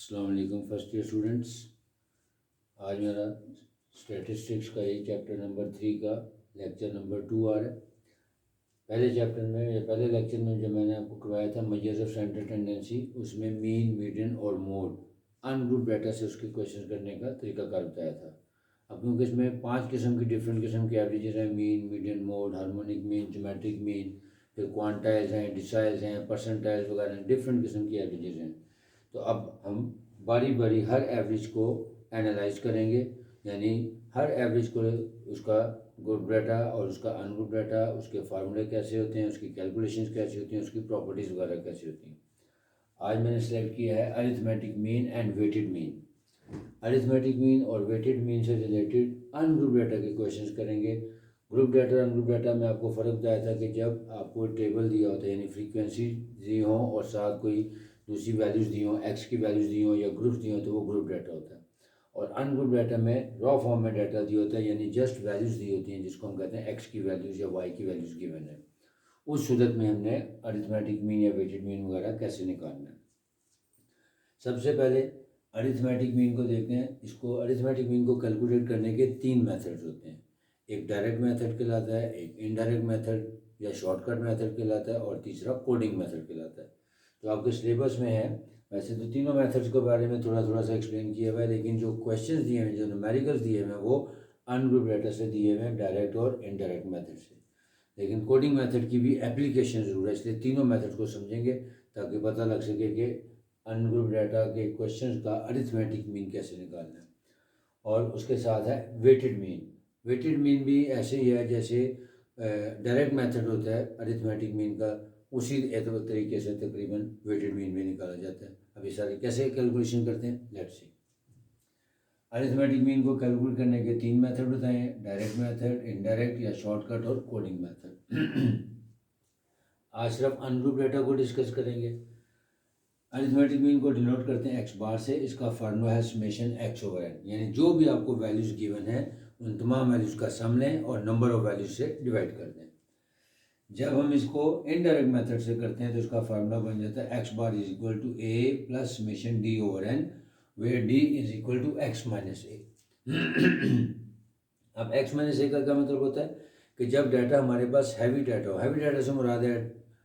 अस्सलाम वालेकुम first year students. आज मेरा स्टैटिस्टिक्स का ये चैप्टर नंबर 3 का लेक्चर नंबर 2 आ रहा है। पहले चैप्टर में या पहले लेक्चर में जो मैंने आपको करवाया था मेजर्स ऑफ सेंट्रल टेंडेंसी, उसमें मीन, मीडियन और मोड अनग्रुप डाटा से उसके क्वेश्चन करने का तरीकाकार बताया था। अब क्योंकि इसमें 5 किस्म की डिफरेंट किस्म की एवरेजेस हैं, mean, median, mode, harmonic mean, geometric mean, फिर क्वांटाइल्स हैं, डिसाइल्स हैं, परसेंटाइल्स वगैरह डिफरेंट किस्म की एवरेजेस हैं। तो अब हम बारी बारी हर एवरेज को एनालाइज करेंगे, यानी हर एवरेज को उसका ग्रुप डाटा और उसका अनग्रुप डाटा, उसके फार्मूले कैसे होते हैं, उसकी कैलकुलेशंस कैसी होती हैं, उसकी प्रॉपर्टीज़ वगैरह कैसी होती हैं। आज मैंने सेलेक्ट किया है arithmetic mean and weighted mean. Arithmetic mean और वेटेड मीन से रिलेटेड अनग्रुप डाटा के क्वेश्चंस करेंगे। ग्रुप डाटा और अनग्रुप डाटा में आपको फ़र्क बताया था कि जब आपको टेबल दिया होता है, यानी फ्रीक्वेंसी दी हो और साथ कोई दूसरी वैल्यूज़ दी हो, एक्स की वैल्यूज़ दी हो या ग्रुप्स दी हो, तो वो ग्रुप डाटा होता है। और अनग्रुप डाटा में रॉ फॉर्म में डाटा दिया होता है, यानी जस्ट वैल्यूज़ दी होती हैं, जिसको हम कहते हैं एक्स की वैल्यूज़ या वाई की वैल्यूज़ गिवन है। उस सूरत में हमने अरिथमेटिक मीन या वेटेड मीन वगैरह कैसे निकालना है। सबसे पहले अरिथमेटिक मीन को देखते हैं। इसको अरिथमेटिक मीन को कैलकुलेट करने के 3 मेथड्स होते हैं। एक डायरेक्ट मेथड कहलाता है, एक इनडायरेक्ट मेथड या शॉर्टकट मेथड कहलाता है, और तीसरा कोडिंग मेथड कहलाता है। जो आपके सिलेबस में है, वैसे तो तीनों मेथड्स के बारे में थोड़ा थोड़ा सा एक्सप्लेन किया हुआ है, लेकिन जो क्वेश्चंस दिए हैं, जो न्यूमेरिकल्स दिए हुए हैं, वो अनग्रुप डाटा से दिए हुए हैं, डायरेक्ट और इनडायरेक्ट मेथड से। लेकिन कोडिंग मेथड की भी एप्लीकेशन ज़रूर है, इसलिए तीनों मेथड्स को समझेंगे ताकि पता लग सके कि अनग्रुप डाटा के क्वेश्चंस का अरिथमेटिक मीन कैसे निकालना है। और उसके साथ है वेटेड मीन। वेटेड मीन भी ऐसे ही है जैसे डायरेक्ट मेथड होता है अरिथमेटिक मीन का, उसी तरीके से तकरीबन वेटेड मीन भी निकाला जाता है। अब ये सारे कैसे कैलकुलेशन करते हैं, लेट्स सी। अरिथमेटिक मीन को कैलकुलेट करने के 3 मेथड बताए हैं, डायरेक्ट मेथड, इनडायरेक्ट या शॉर्टकट और कोडिंग मेथड। आज सिर्फ अनग्रुप डाटा को डिस्कस करेंगे। अरिथमेटिक मीन को डिनोट करते हैं एक्स बार से। इसका फार्मूला है समेशन एक्स ओवर एन, यानी जो भी आपको वैल्यूज़ गिवन है उन तमाम वैल्यूज़ का सम लें और नंबर ऑफ वैल्यूज से डिवाइड कर दें। जब हम इसको इनडायरेक्ट मेथड से करते हैं तो इसका फार्मूला बन जाता है X bar is equal to A plus summation D over N, where D is equal to x minus A. अब एक्स माइनस ए का क्या मतलब होता है कि जब डाटा हमारे पास हैवी डाटा हो, हैवी डाटा से मुराद है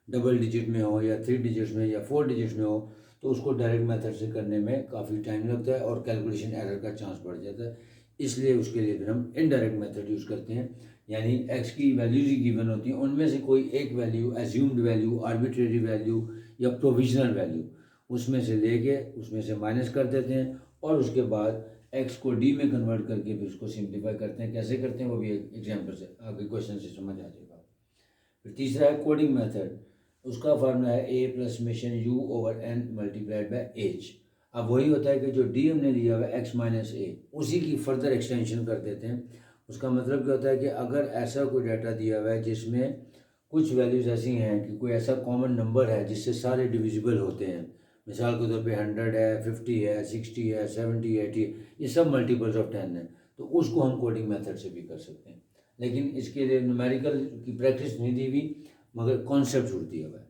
डबल डिजिट में हो या 3 डिजिट्स में या 4 डिजिट्स में हो, तो उसको डायरेक्ट मेथड से करने में काफ़ी टाइम लगता है और कैलकुलेशन एरर का चांस बढ़ जाता है। इसलिए उसके लिए फिर हम इनडायरेक्ट मेथड यूज़ करते हैं, यानी एक्स की वैल्यूज ही गिवन होती हैं, उनमें से कोई एक value, assumed value, arbitrary value या प्रोविजनल वैल्यू, उसमें से लेके उसमें से माइनस कर देते हैं और उसके बाद एक्स को डी में कन्वर्ट करके फिर उसको सिंप्लीफाई करते हैं। कैसे करते हैं वो भी एक एग्जाम्पल से आगे क्वेश्चन से समझ आ जाएगा। फिर तीसरा है कोडिंग मेथड। उसका फार्मूला है A plus summation you over N multiplied by H. अब वही होता है कि जो डी हमने लिया हुआ है एक्स माइनस ए, उसी की फर्दर एक्सटेंशन कर देते हैं। उसका मतलब क्या होता है कि अगर ऐसा कोई डाटा दिया हुआ है जिसमें कुछ वैल्यूज़ ऐसी हैं कि कोई ऐसा कॉमन नंबर है जिससे सारे डिविजिबल होते हैं, मिसाल के तौर पे 100 है, 50 है, 60 है, 70, 80, ये सब मल्टीपल्स ऑफ 10 है, तो उसको हम कोडिंग मेथड से भी कर सकते हैं। लेकिन इसके लिए न्यूमेरिकल की प्रैक्टिस नहीं दी हुई, मगर कॉन्सेप्ट जरूर दिया हुआ है।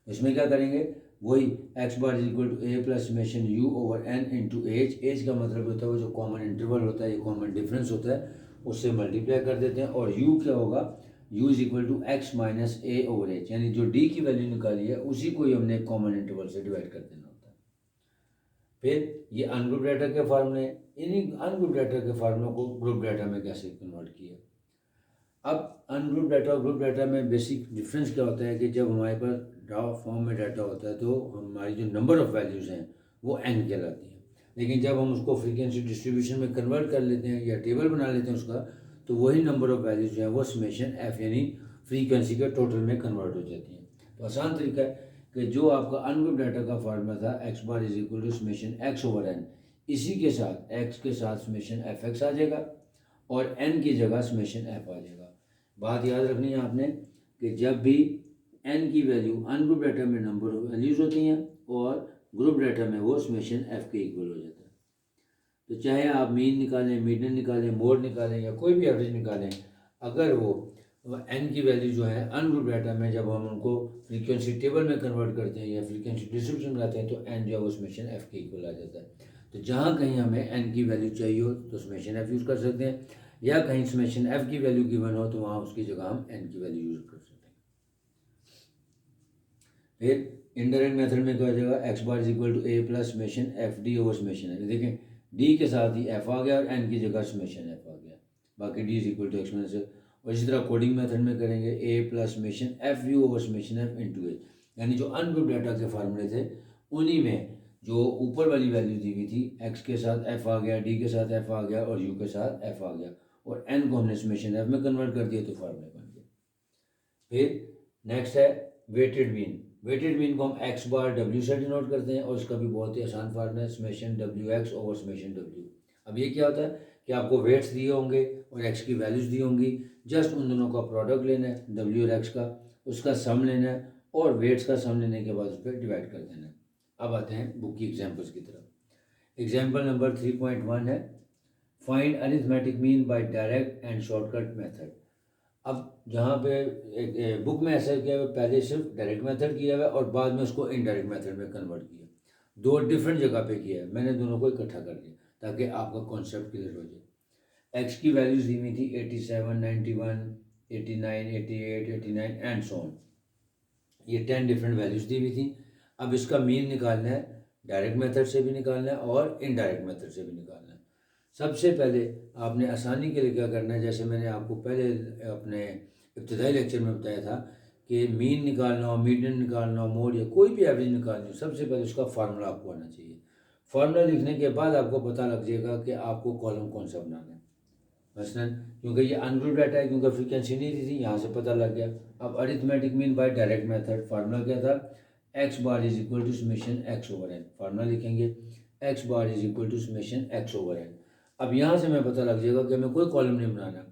इसमें क्या करेंगे, वही x bar is equal to A plus summation you over N into h. H का मतलब होता है वो जो कॉमन इंटरवल होता है, ये कॉमन डिफरेंस होता है, उससे मल्टीप्लाई कर देते हैं। और यू क्या होगा, u is equal to x minus A over h, यानी जो डी की वैल्यू निकाली है उसी को ही हमने कॉमन इंटरवल से डिवाइड कर देना होता है। फिर ये अनग्रुप डाटा के फार्मूले, इन्हीं अनग्रुप डाटा के फार्मूलों को ग्रुप डाटा में कैसे कन्वर्ट किया। अब अनग्रुप डाटा और ग्रुप डाटा में बेसिक डिफरेंस क्या होता है कि जब हमारे पास रॉ फॉर्म में डाटा होता है तो हमारी जो नंबर ऑफ़ वैल्यूज़ हैं वो एन कहलाती हैं, लेकिन जब हम उसको फ्रीक्वेंसी डिस्ट्रीब्यूशन में कन्वर्ट कर लेते हैं या टेबल बना लेते हैं उसका, तो वही नंबर ऑफ़ वैल्यूज़ जो हैं वो समेशन एफ यानी फ्रीक्वेंसी के टोटल में कन्वर्ट हो जाती हैं। तो आसान तरीका है कि जो आपका अनग्रुप डाटा का फार्मूला था x bar is equal to summation x over n, इसी के साथ एक्स के साथ समेशन एफ एक्स आ जाएगा और एन की जगह समेशन एफ आ जाएगा। बात याद रखनी है आपने कि जब भी एन की वैल्यू अनग्रुप डाटा में नंबर ऑफ वैल्यूज़ होती हैं और ग्रुप डाटा में वो समेशन एफ के इक्वल हो जाता है। तो चाहे आप मीन निकालें, मीडियन निकालें, मोड निकालें या कोई भी एवरेज निकालें, अगर वो एन की वैल्यू जो है अनग्रुप डाटा में जब हम उनको फ्रीक्वेंसी टेबल में कन्वर्ट करते हैं या फ्रीक्वेंसी डिस्ट्रीब्यूशन बनाते हैं तो एन जो है वो समेशन एफ के इक्वल आ जाता है। तो जहाँ कहीं हमें एन की वैल्यू चाहिए हो तो समेशन एफ यूज़ कर सकते हैं, या कहीं समेशन एफ की वैल्यू गिवन हो तो वहाँ उसकी जगह हम एन की वैल्यू यूज़ कर सकते हैं। फिर इनडायरेक्ट मेथड में क्या हो जाएगा, x bar is equal to A plus summation f d over summation है। देखें डी के साथ ही एफ आ गया और एन की जगह समेशन एफ आ गया, बाकी D is equal to exponential. और इसी तरह कोडिंग मेथड में करेंगे A plus summation F U over summation F into A, यानी जो अनग्रुप डाटा के फार्मूले थे उन्हीं में जो ऊपर वाली वैल्यू दी हुई थी, एक्स के साथ एफ आ गया, डी के साथ एफ आ गया और यू के साथ एफ आ गया, और एन को हमने समेशन एफ में कन्वर्ट कर दिया तो फार्मूला बन गया। फिर नेक्स्ट है वेटेड मीन। वेटेड मीन को हम एक्स बार डब्ल्यू से डिनोट करते हैं और इसका भी बहुत ही आसान फार्मूला है summation W x over summation W. अब ये क्या होता है कि आपको वेट्स दिए होंगे और एक्स की वैल्यूज़ दी होंगी, जस्ट उन दोनों का प्रोडक्ट लेना है डब्ल्यू और एक्स का, उसका सम लेना है और वेट्स का सम लेने के बाद उस पर डिवाइड कर देना है। अब आते हैं बुक की एग्जाम्पल्स की तरफ। एग्जाम्पल नंबर 3.1 है find arithmetic mean by direct and shortcut method. अब जहाँ पे बुक में ऐसा किया हुआ, पहले सिर्फ डायरेक्ट मेथड किया हुआ और बाद में उसको इनडायरेक्ट मेथड में कन्वर्ट किया, दो डिफरेंट जगह पे किया है, मैंने दोनों को इकट्ठा कर दिया ताकि आपका कॉन्सेप्ट क्लियर हो जाए। एक्स की वैल्यूज दी हुई थी 87, 91, 89, 88, 89 एंड सो ऑन, ये 10 डिफरेंट वैल्यूज दी हुई थी। अब इसका मीन निकालना है, डायरेक्ट मेथड से भी निकालना है और इनडायरेक्ट मेथड से भी निकालना है। सबसे पहले आपने आसानी के लिए क्या करना है, जैसे मैंने आपको पहले अपने इब्तदाई लेक्चर में बताया था कि मीन निकालना हो, मीडियन निकालना हो, मोड या कोई भी एवरेज निकालनी हो, सबसे पहले उसका फार्मूला आपको आना चाहिए। फार्मूला लिखने के बाद आपको पता लग जाएगा कि आपको कॉलम कौन सा बनाना है। मसलन क्योंकि ये अनग्रुप डाटा है, क्योंकि फ्रीक्वेंसी नहीं दी थी, यहाँ से पता लग गया। अब arithmetic mean by direct method formula क्या था, x bar is equal to summation x over N. Formula लिखेंगे X bar is equal to summation x over N. अब यहाँ से हमें पता लग जाएगा कि हमें कोई कॉलम नहीं बनाना,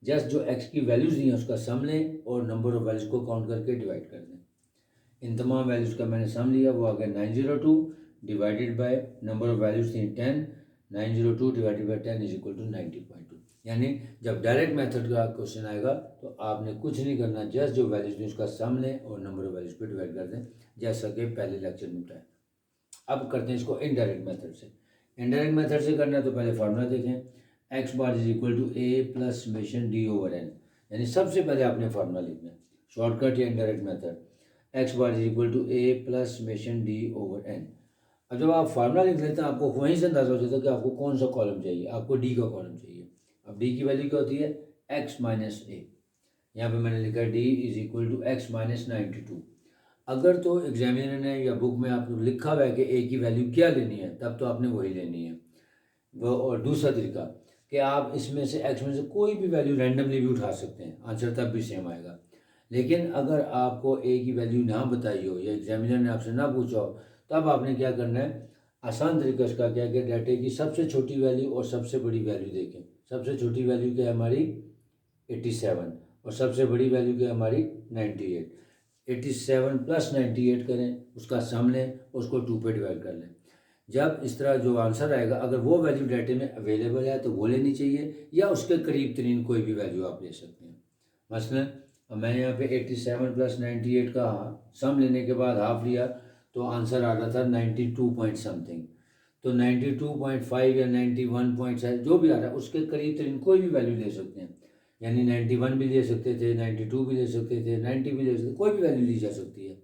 जस्ट जो एक्स की वैल्यूज़ दी हैं उसका सम लें और नंबर ऑफ वैल्यूज़ को काउंट करके डिवाइड कर दें। इन तमाम वैल्यूज़ का मैंने सम लिया, वो आ गया 902 divided by number of values थी 10, 902 divided by 10 is equal to 90.2। यानी जब डायरेक्ट मेथड का क्वेश्चन आएगा तो आपने कुछ नहीं करना, जस्ट जो वैल्यूज़ थी उसका सम लें और नंबर ऑफ वैल्यूज़ पे डिवाइड कर दें, जैसा कि पहले लेक्चर में बताया। अब करते हैं इसको इनडायरेक्ट मेथड से। इनडायरेक्ट मेथड से करना है तो पहले फार्मूला देखें, x bar is equal to A plus summation D over N. यानी सबसे पहले आपने फार्मूला लिखना है, शॉर्टकट या indirect method, x bar is equal to A plus summation D over N. अब जब आप फार्मूला लिख लेते हैं आपको वहीं से अंदाजा हो जाता है कि आपको कौन सा कॉलम चाहिए, आपको डी का कॉलम चाहिए। अब डी की वैल्यू क्या होती है, एक्स माइनस ए, यहाँ पे मैंने लिखा d is equal to x minus 92। अगर तो एग्जामिनर ने या बुक में आपको लिखा हुआ है कि ए की वैल्यू क्या लेनी है, तब तो आपने वही लेनी है वो। और दूसरा तरीका कि आप इसमें से एक्स में से कोई भी वैल्यू रैंडमली भी उठा सकते हैं, आंसर तब भी सेम आएगा। लेकिन अगर आपको ए की वैल्यू ना बताई हो या एग्जामिनर ने आपसे ना पूछा हो, तब आपने क्या करना है, आसान तरीका इसका क्या है कि डाटे की सबसे छोटी वैल्यू और सबसे बड़ी वैल्यू देखें। सबसे छोटी वैल्यू क्या है हमारी 87 और सबसे बड़ी वैल्यू क्या है हमारी 98। 87 प्लस 98 करें, उसका सम लें, उसको 2 पे डिवाइड कर लें। जब इस तरह जो आंसर आएगा, अगर वो वैल्यू डाटे में अवेलेबल है तो वो लेनी चाहिए, या उसके करीब तरीन कोई भी वैल्यू आप ले सकते हैं। मसलन मैंने यहाँ पे 87 प्लस 98 का सम लेने के बाद हाफ लिया तो आंसर आ रहा था 92 पॉइंट समथिंग। तो 92.5 या 91 पॉइंट जो भी आ रहा है उसके करीब तरीन कोई भी वैल्यू ले सकते हैं। यानी 91 भी ले सकते थे, 92 भी ले सकते थे, 90 भी ले सकते थे, कोई भी वैल्यू ली जा सकती है।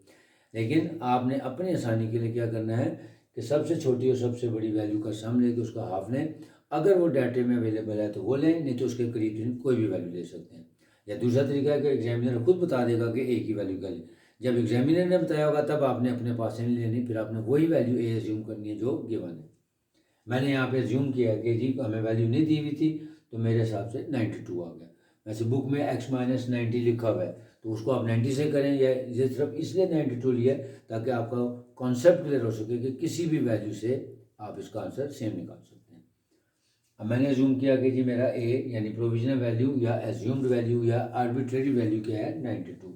लेकिन आपने अपनी आसानी के लिए क्या करना है कि सबसे छोटी और सबसे बड़ी वैल्यू का सम लेके उसका हाफ लें। अगर वो डाटे में अवेलेबल है तो वो लें, नहीं तो उसके करीब कोई भी वैल्यू ले सकते हैं। या दूसरा तरीका है कि एग्जामिनर खुद बता देगा कि ए की वैल्यू क्या लें। जब एग्जामिनर ने बताया होगा तब आपने अपने पास से नहीं लेनी, फिर आपने वही वैल्यू ए एज्यूम करनी है जो गिवन है। मैंने यहाँ पे एज्यूम किया कि जी हमें वैल्यू नहीं दी हुई थी तो मेरे हिसाब से 92 आ गया। वैसे बुक में x माइनस 90 लिखा हुआ है तो उसको आप 90 से करें, या ये सिर्फ इसलिए 92 लिया ताकि आपका कॉन्सेप्ट क्लियर हो सके कि किसी भी वैल्यू से आप इसका आंसर सेम निकाल सकते हैं। अब मैंने एज्यूम किया कि जी मेरा a यानी प्रोविजनल वैल्यू या एज्यूम्ड वैल्यू या आर्बिट्रेरी वैल्यू क्या है 92।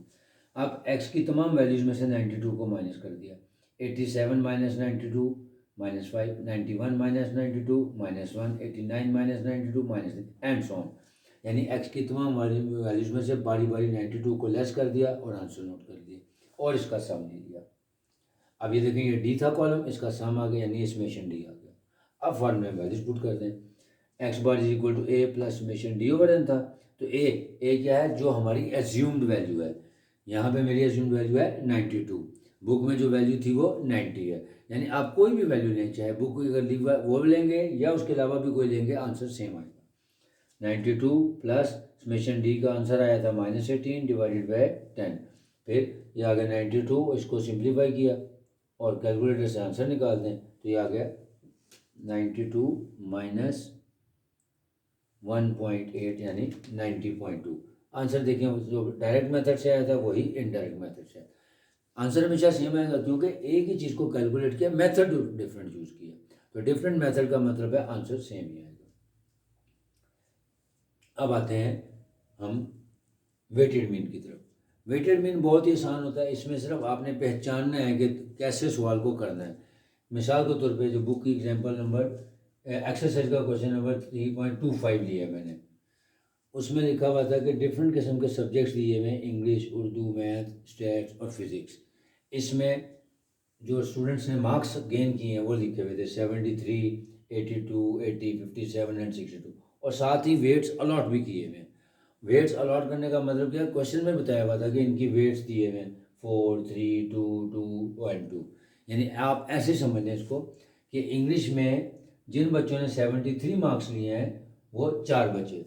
अब x की तमाम वैल्यूज़ में से 92 को माइनस कर दिया, 87 minus 92 minus 5, 91 minus 92 minus 1, 89 minus 92 minus and so on. यानी एक्स की तमाम वैल्यूज़ में से बारी बारी 92 को लेस कर दिया और आंसर नोट कर दिया और इसका सम ले लिया। अब ये देखें ये डी था कॉलम, इसका सम आ गया यानी ये समेशन डी आ गया। अब फॉर्मूले में वैल्यूज पुट कर दें, x bar is equal to A plus summation D over n था, तो ए क्या है, जो हमारी एज्यूम्ड वैल्यू है, यहाँ पे मेरी एज्यूम्ड वैल्यू है 92, बुक में जो वैल्यू थी वो 90 है, यानी आप कोई भी वैल्यू लें, चाहे बुक अगर लिखा वो लेंगे या उसके अलावा भी कोई लेंगे, आंसर सेम आएगा। 92 प्लस समेशन डी का आंसर आया था -18 डिवाइडेड बाई 10, फिर ये आ गया 92, इसको सिंप्लीफाई किया और कैलकुलेटर से आंसर निकाल दें तो ये आ गया 92 माइनस 1.8 यानी 90.2। आंसर देखें, जो डायरेक्ट मेथड से आया था वही इनडायरेक्ट मेथड से, आंसर हमेशा सेम आएगा क्योंकि एक ही चीज़ को कैलकुलेट किया, मेथड डिफरेंट यूज़ किया, तो डिफरेंट मेथड का मतलब है आंसर सेम ही आएगा। अब आते हैं हम वेटेड मीन की तरफ। वेटेड मीन बहुत ही आसान होता है, इसमें सिर्फ आपने पहचानना है कि कैसे सवाल को करना है। मिसाल के तौर पे जो बुक की एग्जांपल नंबर एक्सरसाइज का क्वेश्चन नंबर 3.25 लिया है मैंने, उसमें लिखा हुआ था कि डिफरेंट किस्म के सब्जेक्ट्स दिए हुए, इंग्लिश, उर्दू, मैथ, स्टैट्स और फिज़िक्स। इसमें जो स्टूडेंट्स ने मार्क्स गेन किए हैं वो लिखे हुए थे 73, 82, 80, 57 एंड 62, और साथ ही वेट्स अलॉट भी किए हुए हैं। वेट्स अलॉट करने का मतलब क्या, क्वेश्चन में बताया हुआ था कि इनकी वेट्स दिए हुए हैं 4, 3, 2, 2 एंड 2, यानी आप ऐसे समझ लें इसको कि इंग्लिश में जिन बच्चों ने 73 मार्क्स लिए हैं वो 4 बचे थे,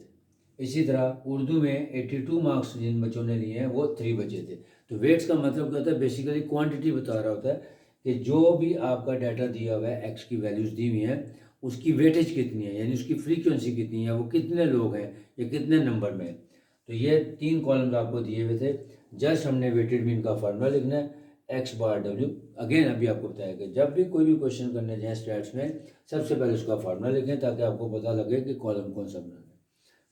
इसी तरह उर्दू में 82 मार्क्स जिन बच्चों ने लिए हैं वो 3 बचे थे। तो वेट्स का मतलब क्या होता है, बेसिकली क्वांटिटी बता रहा होता है कि जो भी आपका डाटा दिया हुआ है, एक्स की वैल्यूज़ दी हुई हैं, उसकी वेटेज कितनी है, यानी उसकी फ्रीक्वेंसी कितनी है, वो कितने लोग हैं या कितने नंबर में। तो ये 3 कॉलम्स आपको दिए हुए थे, जस्ट हमने वेटेड मीन का फार्मूला लिखना है, एक्स बार डब्ल्यू। अगेन अभी आपको बताया कि जब भी कोई भी क्वेश्चन करने जाएँ स्टैट्स में, सबसे पहले उसका फार्मूला लिखें ताकि आपको पता लगे कि कॉलम कौन सा बनाना है।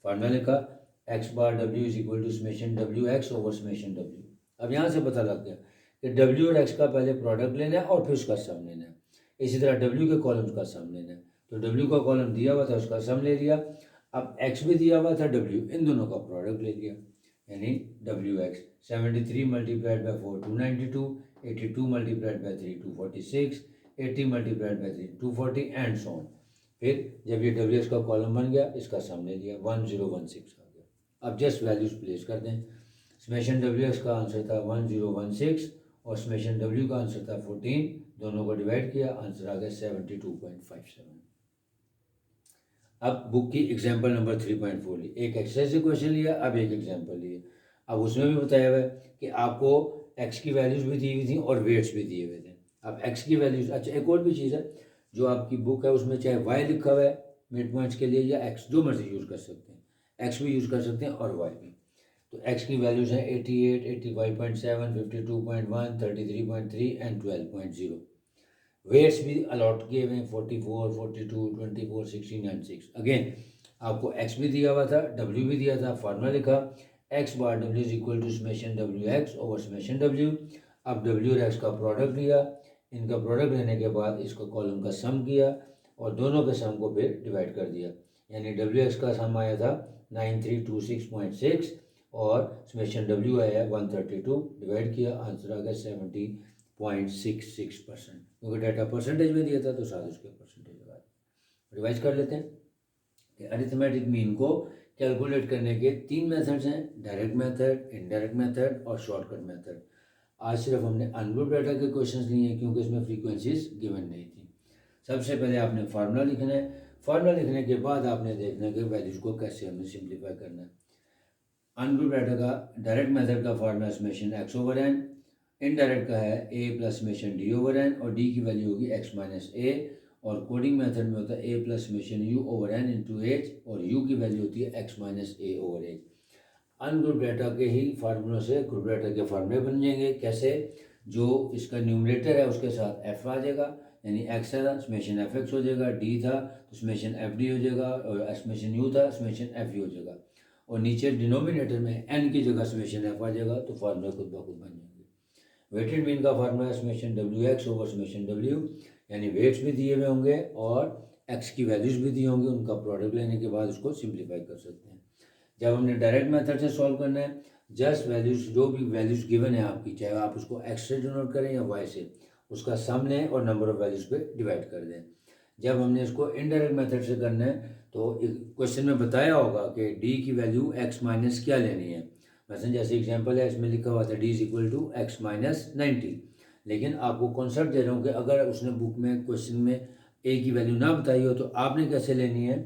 फार्मूला लिखा, x bar W is equal to summation W x over summation W. अब यहाँ से पता लग गया कि डब्ल्यू और एक्स का पहले प्रोडक्ट लेना है और फिर उसका सम लेना है, इसी तरह डब्ल्यू के कॉलम्स का सम लेना है। तो डब्ल्यू का कॉलम दिया हुआ था, उसका सम ले लिया, अब एक्स भी दिया हुआ था, डब्ल्यू, इन दोनों का प्रोडक्ट ले लिया, यानी W x 73 multiplied by 4 292, 82 multiplied by 3 246, 80 multiplied by 3 240 and so on. फिर जब ये डब्ल्यू एक्स का कॉलम बन गया, इसका सम ले लिया 1016 आ गया। अब जस्ट वैल्यूज प्लेस कर दें, समेशन डब्ल्यू एक्स का आंसर था 1016 और समेशन डब्ल्यू का आंसर था 14, दोनों को डिवाइड किया, आंसर आ गया 72.57। अब बुक की एग्जाम्पल नंबर 3.4 ली, एक एक्सरसाइज से क्वेश्चन लिया, अब एक एग्जाम्पल लिए। अब उसमें भी बताया हुआ है कि आपको एक्स की वैल्यूज़ भी दी हुई थी और वेट्स भी दिए हुए थे। अब एक्स की वैल्यूज़, अच्छा एक और भी चीज़ है, जो आपकी बुक है उसमें चाहे वाई लिखा हुआ है मिड पॉइंट्स के लिए या एक्स, जो मर्जी यूज़ कर सकते हैं, एक्स भी यूज़ कर सकते हैं और वाई भी। तो एक्स की वैल्यूज़ हैं 88, 85.7, 52.1, 33.3 एंड 12.0। वेट्स भी अलॉट किए हुए हैं 44, 42, 24, 16 एंड 6। अगेन आपको एक्स भी दिया हुआ था, डब्ल्यू भी दिया था, फार्मूला लिखा, x bar W is equal to summation W x over summation W. अब डब्ल्यू और एक्स का प्रोडक्ट लिया, इनका प्रोडक्ट लेने के बाद इसका कॉलम का सम किया और दोनों के सम को फिर डिवाइड कर दिया, यानी डब्ल्यू एक्स का सम आया था 9326.6 और समेशन डब्ल्यू आया 132, डिवाइड किया, आंसर आ गया 70.66%, क्योंकि डाटा परसेंटेज में दिया था तो साथ उसके परसेंटेज लगा। रिवाइज कर लेते हैं कि अरिथमेटिक मीन को कैलकुलेट करने के 3 मेथड्स हैं, डायरेक्ट मेथड, इनडायरेक्ट मेथड और शॉर्टकट मेथड। आज सिर्फ हमने अनग्रुप डाटा के क्वेश्चंस लिए हैं क्योंकि इसमें फ्रीक्वेंसीज गिवन नहीं थी। सबसे पहले आपने फार्मूला लिखना है, फार्मूला लिखने के बाद आपने देखना है कि वैल्यूज को कैसे हमने सिंप्लीफाई करना है। अनग्रुप डाटा का डायरेक्ट मेथड का formula summation x over N, indirect का है A plus summation D over N और डी की वैल्यू होगी एक्स माइनस ए, और कोडिंग मेथड में होता है A plus summation you over N into H और यू की वैल्यू होती है एक्स माइनस ए ओवर एच। अनग्रुप डाटा के ही फार्मूलों से ग्रुप डाटा के फार्मूले बन जाएंगे। कैसे, जो इसका न्यूमरेटर है उसके साथ एफ आ जाएगा, यानी एक्स था समेशन एफ एक्स हो जाएगा, डी था तो समेशन एफ डी हो जाएगा, और समेशन यू था समेशन एफ यू हो जाएगा, और नीचे डिनोमिनेटर में एन की जगह समेशन एफ आ जाएगा, तो फार्मूला खुद ब खुद बन जाएंगे। वेटेड मीन का formula summation W x over summation W, यानी वेट्स भी दिए हुए होंगे और एक्स की वैल्यूज़ भी दी होंगी, उनका प्रोडक्ट लेने के बाद उसको सिंप्लीफाई कर सकते हैं। जब हमने डायरेक्ट मेथड से सॉल्व करना है, जस्ट वैल्यूज जो भी वैल्यूज गिवन है आपकी, चाहे आप उसको एक्स से डिनोट करें या वाई से, उसका सम लें और नंबर ऑफ वैल्यूज पे डिवाइड कर दें। जब हमने इसको इनडायरेक्ट मेथड से करना है तो क्वेश्चन में बताया होगा कि डी की वैल्यू एक्स माइनस क्या लेनी है। वैसे जैसे एग्जांपल है, इसमें लिखा हुआ था d is equal to x minus 90, लेकिन आपको कॉन्सेप्ट दे रहा हूँ कि अगर उसने बुक में क्वेश्चन में ए की वैल्यू ना बताई हो तो आपने कैसे लेनी है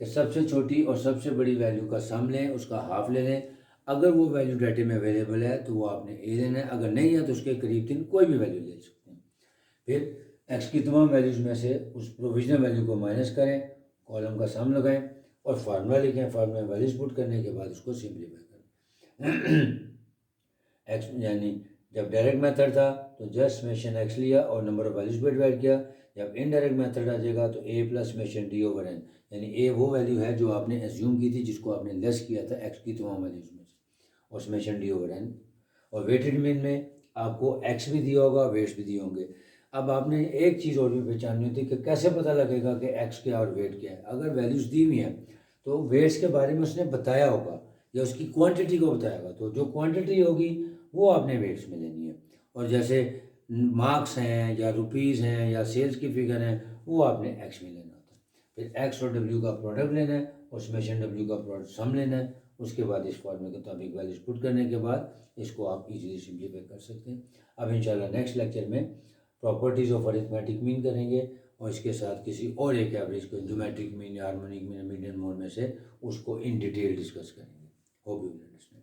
कि सबसे छोटी और सबसे बड़ी वैल्यू का सम लें, उसका हाफ ले लें। अगर वो वैल्यू डाटे में अवेलेबल है तो वो आपने ए लेना है, अगर नहीं है तो उसके करीब तीन कोई भी वैल्यू ले सकते हैं। फिर एक्स की तमाम वैल्यूज़ में से उस प्रोविजनल वैल्यू को माइनस करें, कॉलम का सम लगाएं और फार्मूला लिखें। फार्मूला वैल्यूज पुट करने के बाद उसको सिंप्लीफाई करें। एक्स यानी जब डायरेक्ट मेथड था तो जस्ट समेशन एक्स लिया और नंबर ऑफ वैल्यूज पे डिवाइड किया। जब इनडायरेक्ट मेथड आ जाएगा तो A plus summation D over N, यानी ए वो वैल्यू है जो आपने एज्यूम की थी, जिसको आपने लेस किया था एक्स की तमाम वैल्यूज में से, और समेशन डी ओवर एन। और वेटेड मीन में आपको एक्स भी दिया होगा, वेट्स भी दिए होंगे। अब आपने एक चीज़ और भी पहचाननी होती है कि कैसे पता लगेगा कि एक्स क्या और वेट क्या है। अगर वैल्यूज़ दी हुई हैं तो वेट्स के बारे में उसने बताया होगा या उसकी क्वांटिटी को बताया, तो जो क्वांटिटी होगी वो आपने वेट्स में लेनी है। और जैसे मार्क्स हैं या रुपीज़ हैं या सेल्स की फिगर हैं, वो आपने एक्स में लेना होता है। फिर एक्स और डब्ल्यू का प्रोडक्ट लेना है और समेशन डब्ल्यू का प्रोडक्ट सम लेना है। उसके बाद इस फॉर्मूले के मुताबिक वैल्यूज पुट करने के बाद इसको आप इजीली सिंप्लीफाई कर सकते हैं। अब इंशाल्लाह नेक्स्ट लेक्चर में प्रॉपर्टीज़ ऑफ अरिथमेटिक मीन करेंगे और इसके साथ किसी और एक एवरेज को ज्योमेट्रिक मीन या हार्मोनिक मीन मीडियन मोड में से उसको इन डिटेल डिस्कस करेंगे। Hope you understand.